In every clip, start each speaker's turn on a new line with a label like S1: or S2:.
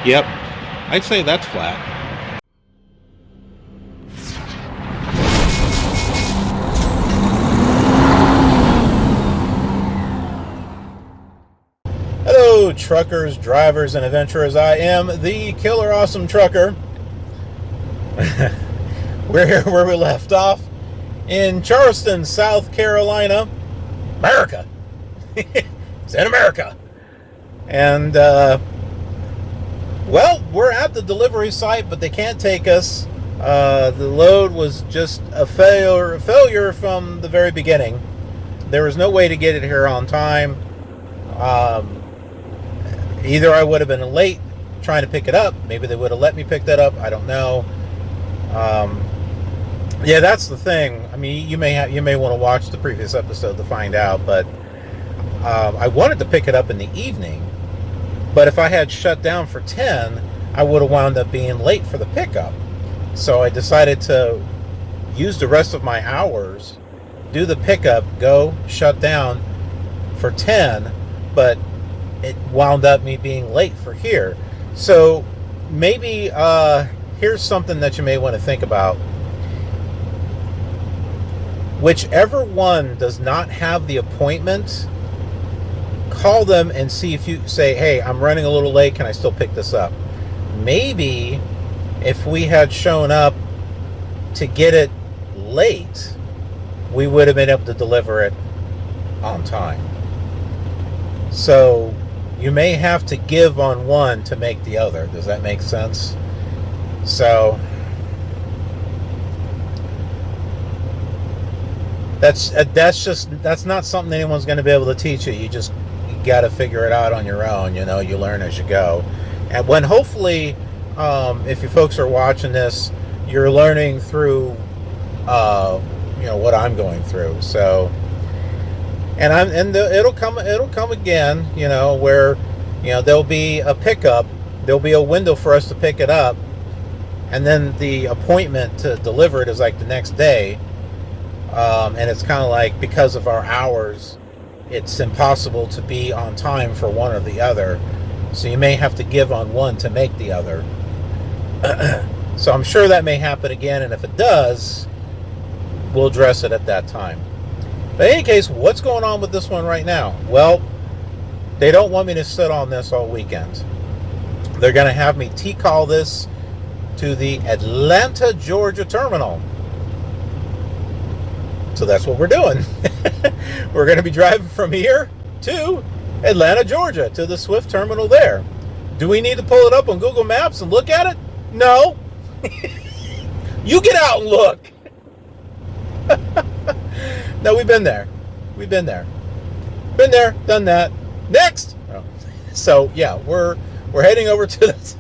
S1: Yep, I'd say that's flat. Hello, truckers, drivers, and adventurers. I am the Killer Awesome Trucker. We're here where we left off in Charleston, South Carolina, America. It's in America. And, well, we're at the delivery site, but they can't take us. The load was just a failure from the very beginning. There was no way to get it here on time. Either I would have been late trying to pick it up. Maybe they would have let me pick that up. I don't know. Yeah, that's the thing. I mean, you may want to watch the previous episode to find out. But I wanted to pick it up in the evening. But if I had shut down for 10, I would have wound up being late for the pickup. So I decided to use the rest of my hours, do the pickup, go shut down for 10, but it wound up me being late for here. So maybe here's something that you may want to think about. Whichever one does not have the appointment, call them and see if you say, hey, I'm running a little late, can I still pick this up? Maybe if we had shown up to get it late, we would have been able to deliver it on time. So you may have to give on one to make the other. Does that make sense? So that's not something anyone's going to be able to teach you. You got to figure it out on your own. You know, you learn as you go. And when hopefully, if you folks are watching this, you're learning through, what I'm going through. So, it'll come again. Where, there'll be a pickup, there'll be a window for us to pick it up, and then the appointment to deliver it is like the next day. And it's kind of like, because of our hours, it's impossible to be on time for one or the other. So you may have to give on one to make the other. So I'm sure that may happen again, and if it does, we'll address it at that time. But in any case, what's going on with this one right now? Well, they don't want me to sit on this all weekend. They're going to have me T-call this to the Atlanta, Georgia terminal. So that's what we're doing. We're going to be driving from here to Atlanta, Georgia, to the Swift terminal there. Do we need to pull it up on Google Maps and look at it? No. You get out and look. No, we've been there. Been there, done that. Next. Oh. So yeah, we're heading over to the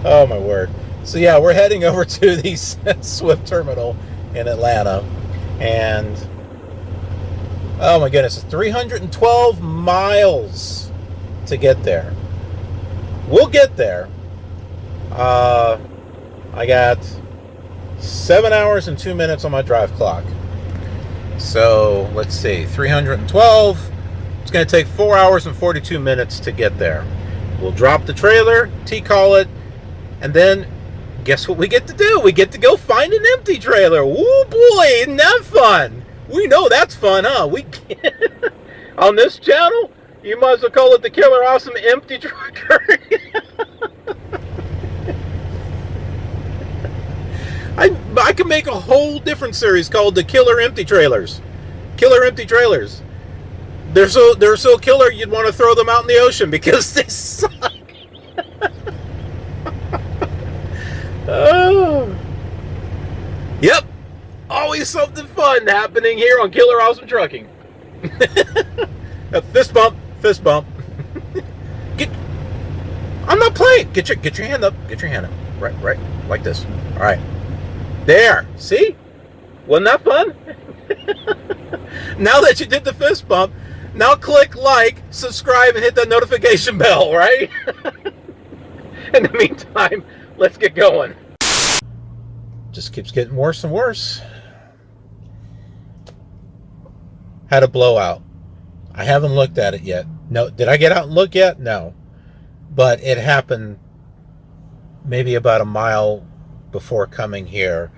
S1: oh my word. So yeah, we're heading over to the Swift terminal in Atlanta, and oh my goodness, it's 312 miles to get there. We'll get there. I got 7 hours and 2 minutes on my drive clock. So let's see, 312. It's going to take 4 hours and 42 minutes to get there. We'll drop the trailer, T-call it, and then guess what we get to do? We get to go find an empty trailer. Woo boy, isn't that fun? We know that's fun, huh? On this channel, you might as well call it the Killer Awesome Empty Trucker. I could make a whole different series called the Killer Empty Trailers. Killer Empty Trailers. They're so killer you'd want to throw them out in the ocean because they suck. Oh. Yep. Always something fun happening here on Killer Awesome Trucking. Fist bump. I'm not playing. Get your hand up. Get your hand up. Right. Like this. All right. There. See? Wasn't that fun? Now that you did the fist bump, now click like, subscribe, and hit that notification bell, right? In the meantime, let's get going. Just keeps getting worse and worse. Had a blowout. I haven't looked at it yet. No, did I get out and look yet? No. But it happened maybe about a mile before coming here.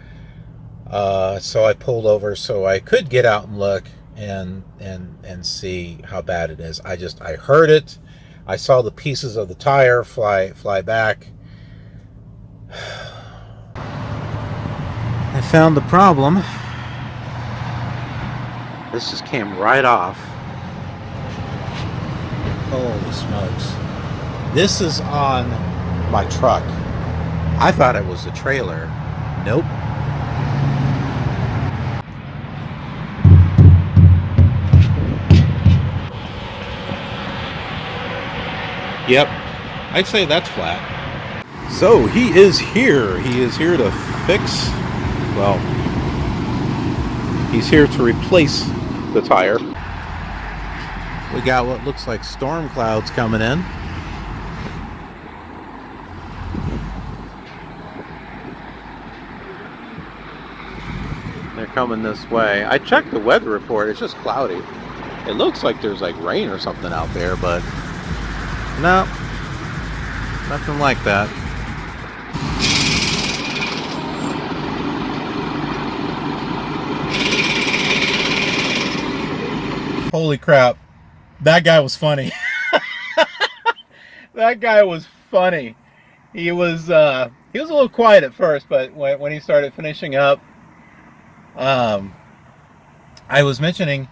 S1: So I pulled over so I could get out and look and see how bad it is. I heard it. I saw the pieces of the tire fly back. I found the problem. This just came right off. Holy smokes. This is on my truck. I thought it was a trailer. Nope. Yep, I'd say that's flat. So he is here. He is here to fix, well, he's here to replace the tire. We got what looks like storm clouds coming in. They're coming this way. I checked the weather report. It's just cloudy. It looks like there's like rain or something out there, but no, nothing like that. Holy crap. That guy was funny. That guy was funny. He was a little quiet at first, but when he started finishing up, I was mentioning,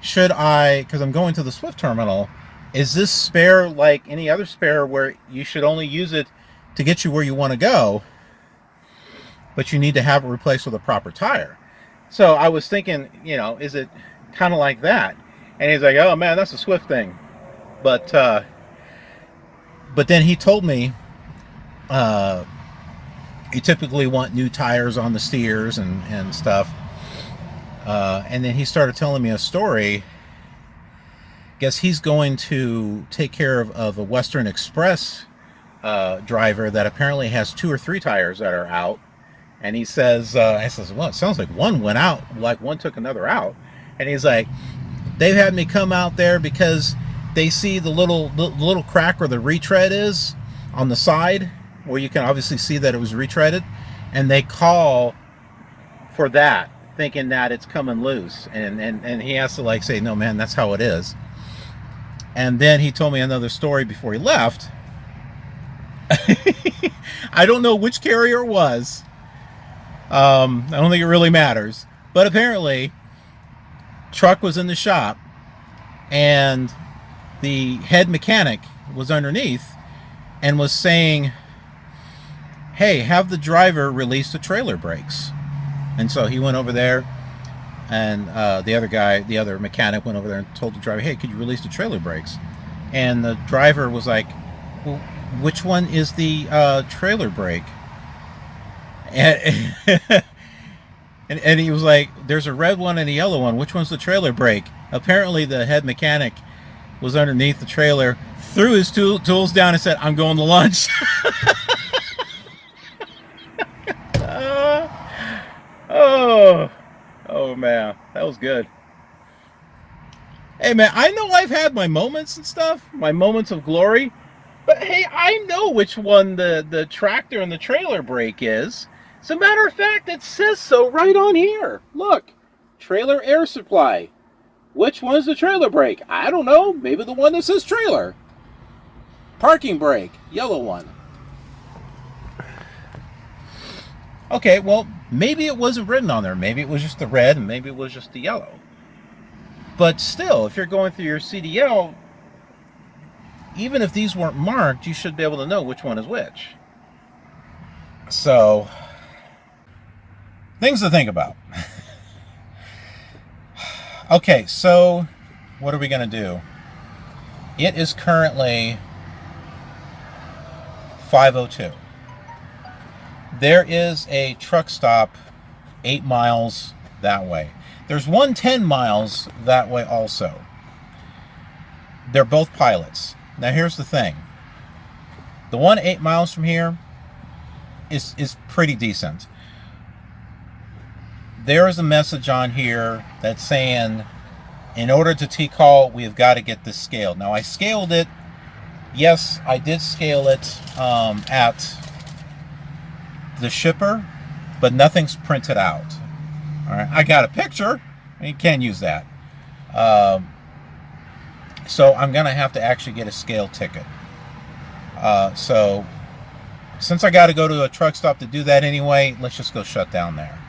S1: should I, because I'm going to the Swift terminal, is this spare like any other spare where you should only use it to get you where you want to go, but you need to have it replaced with a proper tire? So I was thinking, you know, is it kind of like that? And he's like, oh man, that's a Swift thing. But then he told me you typically want new tires on the steers and stuff. And then he started telling me a story. Guess he's going to take care of a Western Express driver that apparently has 2 or 3 tires that are out. And he says, well, it sounds like one went out, like one took another out. And he's like, they've had me come out there because they see the little crack where the retread is on the side, where you can obviously see that it was retreaded, and they call for that, thinking that it's coming loose. And he has to like say, no man, that's how it is. And then he told me another story before he left. I don't know which carrier it was. I don't think it really matters. But apparently, truck was in the shop, and the head mechanic was underneath and was saying, hey, have the driver release the trailer brakes. And so he went over there, and the other mechanic went over there and told the driver, hey, could you release the trailer brakes? And the driver was like, well, which one is the trailer brake? And, and he was like, there's a red one and a yellow one. Which one's the trailer brake? Apparently the head mechanic was underneath the trailer, threw his tools down and said, I'm going to lunch. Oh man, that was good. Hey man, I know I've had my moments and stuff, my moments of glory, but hey, I know which one the tractor and the trailer brake is. As a matter of fact, it says so right on here. Look, trailer air supply. Which one is the trailer brake? I don't know, maybe the one that says trailer. Parking brake, yellow one. Okay, well, maybe it wasn't written on there. Maybe it was just the red, and maybe it was just the yellow. But still, if you're going through your CDL, even if these weren't marked, you should be able to know which one is which. So, things to think about. Okay, so what are we going to do? It is currently 5:02. There is a truck stop 8 miles that way. There's one 10 miles that way also. They're both pilots. Now here's the thing. The one 8 miles from here is pretty decent. There is a message on here that's saying, in order to T-call, we have got to get this scaled. Now I scaled it Yes, I did scale it at the shipper, but nothing's printed out. All right, I got a picture. You can't use that. So I'm gonna have to actually get a scale ticket. So since I got to go to a truck stop to do that anyway, let's just go shut down there.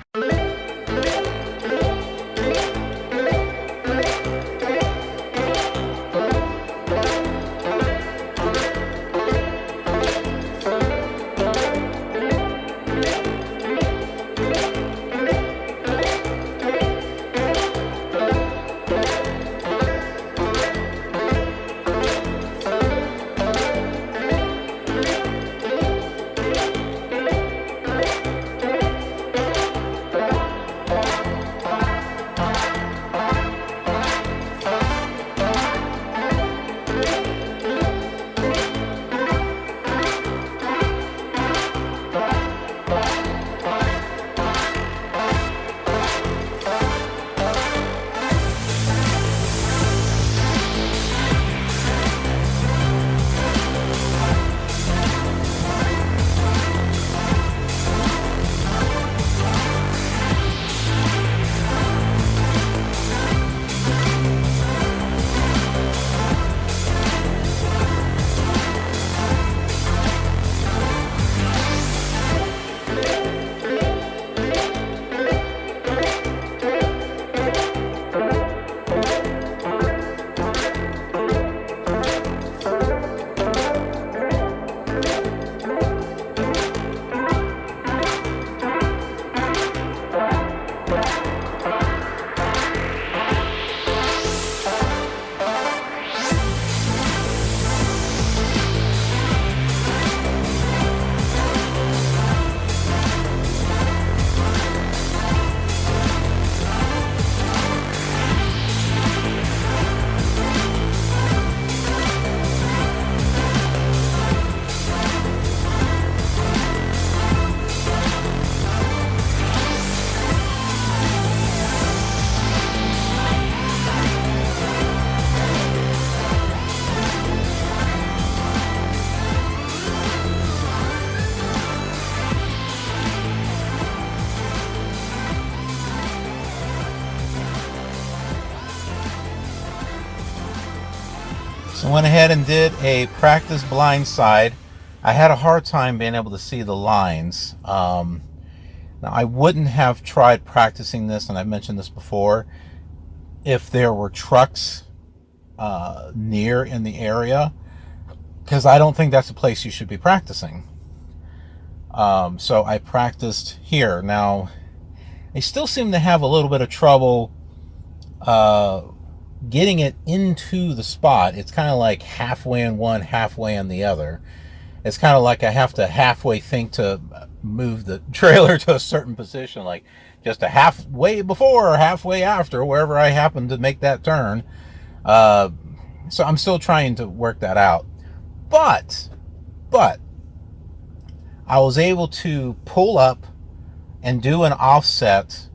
S1: So I went ahead and did a practice blind side. I had a hard time being able to see the lines. Now I wouldn't have tried practicing this, and I've mentioned this before, if there were trucks near in the area, because I don't think that's a place you should be practicing. So I practiced here. Now I still seem to have a little bit of trouble getting it into the spot. It's kind of like halfway in one, halfway in the other. It's kind of like I have to halfway think to move the trailer to a certain position, like just a halfway before or halfway after, wherever I happen to make that turn. So I'm still trying to work that out. But I was able to pull up and do an offset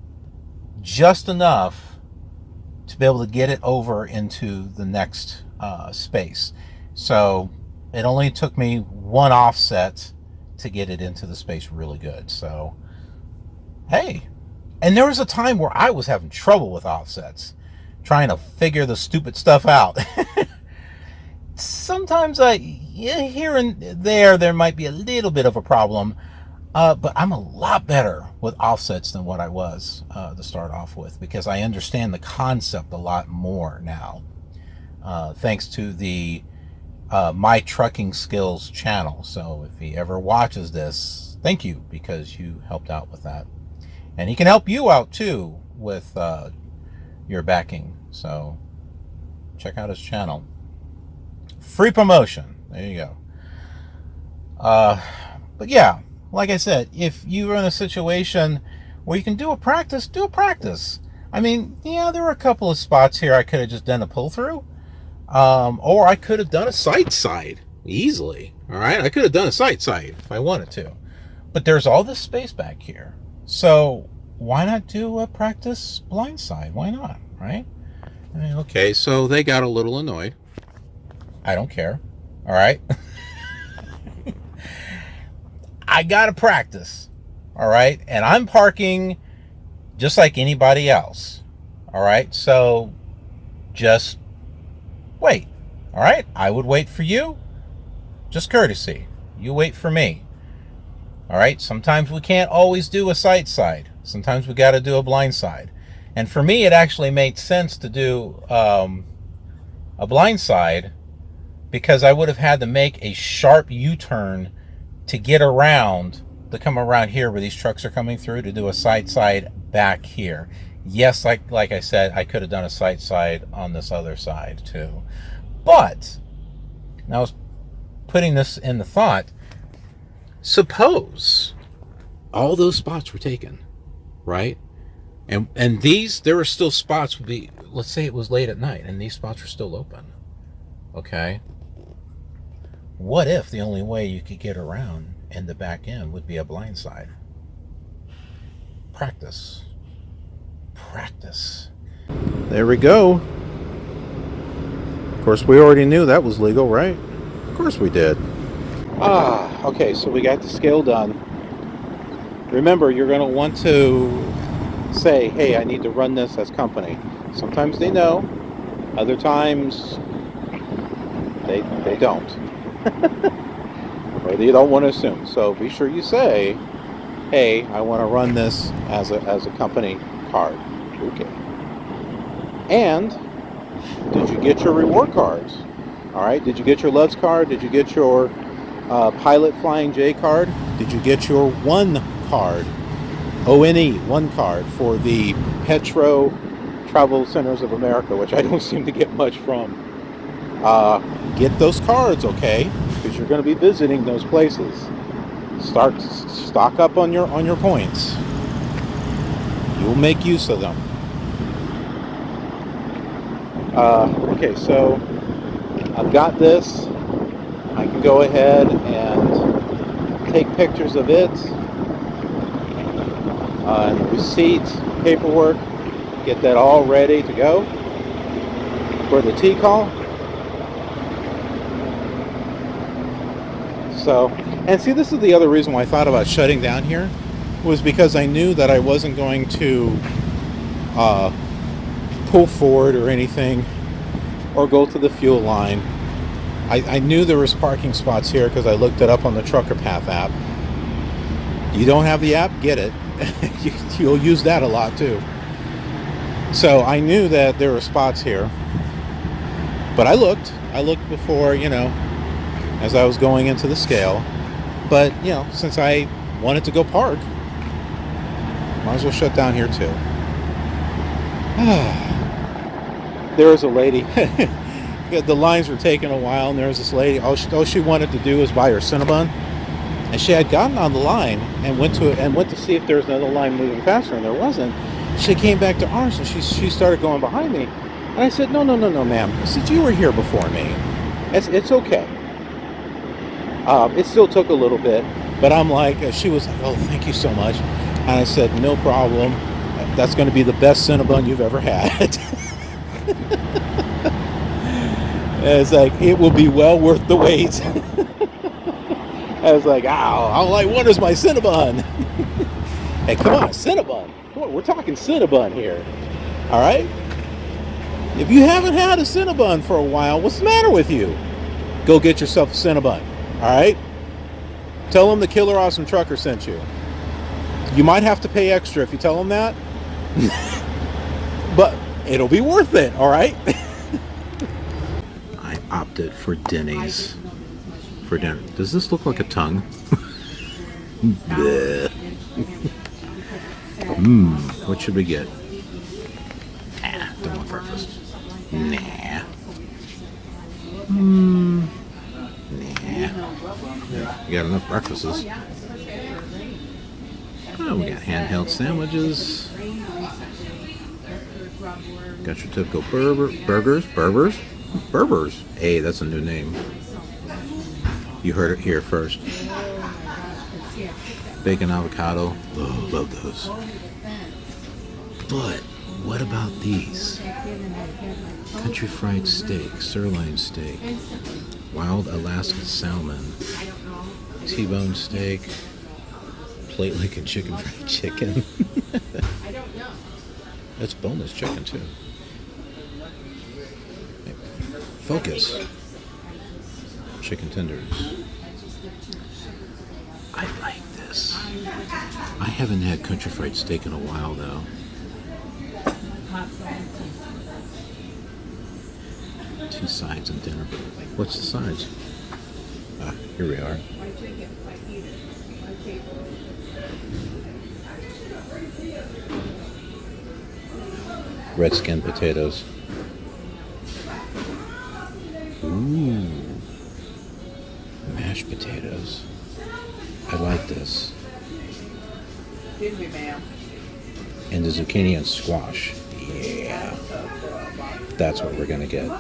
S1: just enough to be able to get it over into the next space. So it only took me one offset to get it into the space really good. So, hey. And there was a time where I was having trouble with offsets, trying to figure the stupid stuff out. Sometimes here and there might be a little bit of a problem, but I'm a lot better with offsets than what I was to start off with, because I understand the concept a lot more now, thanks to the My Trucking Skills channel. So if he ever watches this, thank you, because you helped out with that. And he can help you out too with your backing. So check out his channel. Free promotion. There you go. But yeah, like I said, if you're in a situation where you can do a practice, do a practice. I mean, yeah, there were a couple of spots here I could have just done a pull through. Or I could have done a sight side easily. All right, I could have done a sight side if I wanted to. But there's all this space back here. So why not do a practice blind side? Why not, right? I mean, okay, so they got a little annoyed. I don't care. All right. I got to practice. All right. And I'm parking just like anybody else. All right. So just wait. All right. I would wait for you. Just courtesy. You wait for me. All right. Sometimes we can't always do a sight side. Sometimes we got to do a blind side. And for me, it actually made sense to do a blind side, because I would have had to make a sharp U-turn to get around, to come around here where these trucks are coming through, to do a side back here. Yes, like I said, I could have done a side on this other side too. But I was putting this in the thought, suppose all those spots were taken, right? And these, there were still spots, would be, let's say it was late at night and these spots were still open. Okay. What if the only way you could get around in the back end would be a blind side? Practice. Practice. There we go. Of course, we already knew that was legal, right? Of course we did. Okay, so we got the scale done. Remember, you're going to want to say, hey, I need to run this as company. Sometimes they know, other times they don't. Or they don't want to assume. So be sure you say, hey, I want to run this as a company card. Okay. And did you get your reward cards? All right. Did you get your Loves card? Did you get your Pilot Flying J card? Did you get your one card? ONE, one card for the Petro Travel Centers of America, which I don't seem to get much from. Get those cards, okay? Because you're going to be visiting those places. Stock up on your points. You'll make use of them. Okay, so I've got this. I can go ahead and take pictures of it. And the receipt, paperwork, get that all ready to go for the T-call. So, and see, this is the other reason why I thought about shutting down here, was because I knew that I wasn't going to pull forward or anything, or go to the fuel line. I knew there was parking spots here because I looked it up on the Trucker Path app. You don't have the app? Get it. You'll use that a lot too. So I knew that there were spots here, but I looked before, as I was going into the scale. But since I wanted to go park, might as well shut down here too. There was a lady. The lines were taking a while, and there was this lady. All she wanted to do was buy her Cinnabon. And she had gotten on the line and went to see if there was another line moving faster, and there wasn't. She came back to ours, and she started going behind me. And I said, no, ma'am. I said, you were here before me. It's okay. It still took a little bit, but I'm like, she was like, oh, thank you so much. And I said, no problem. That's going to be the best Cinnabon you've ever had. It's like, it will be well worth the wait. I was like, all I want is my Cinnabon. Hey, come on, Cinnabon. Come on, we're talking Cinnabon here. All right? If you haven't had a Cinnabon for a while, what's the matter with you? Go get yourself a Cinnabon. All right? Tell them the Killer Awesome Trucker sent you. You might have to pay extra if you tell them that. But it'll be worth it, all right? I opted for Denny's for dinner. Does this look like a tongue? What should we get? Don't want breakfast. Nah. Nah. We got enough breakfasts. Oh, we got handheld sandwiches. Got your typical burgers. Hey, that's a new name. You heard it here first. Bacon avocado. Oh, love those. But what about these? Country fried steak, sirloin steak, Wild Alaska salmon, T-bone steak, plate Lincoln chicken fried chicken. That's boneless chicken too. Focus. Chicken tenders. I like this. I haven't had country fried steak in a while though. Two sides and dinner. What's the sides? Ah, here we are. Red skin potatoes. Ooh. Mashed potatoes. I like this.
S2: Excuse me, ma'am.
S1: And the zucchini and squash. Yeah. That's what we're gonna get.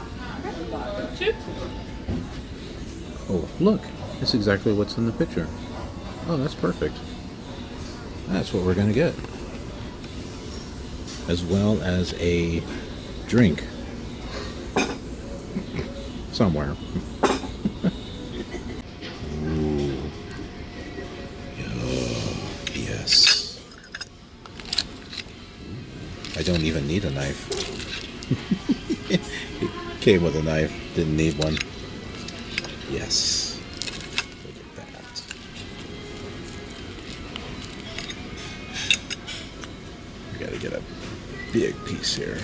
S1: Oh, look. That's exactly what's in the picture. Oh, that's perfect. That's what we're gonna get. As well as a drink. Somewhere. Ooh. Oh, yes. I don't even need a knife. It came with a knife, didn't need one. Yes. Look at that. We gotta get a big piece here.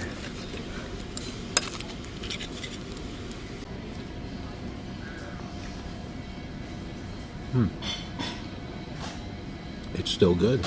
S1: It's still good.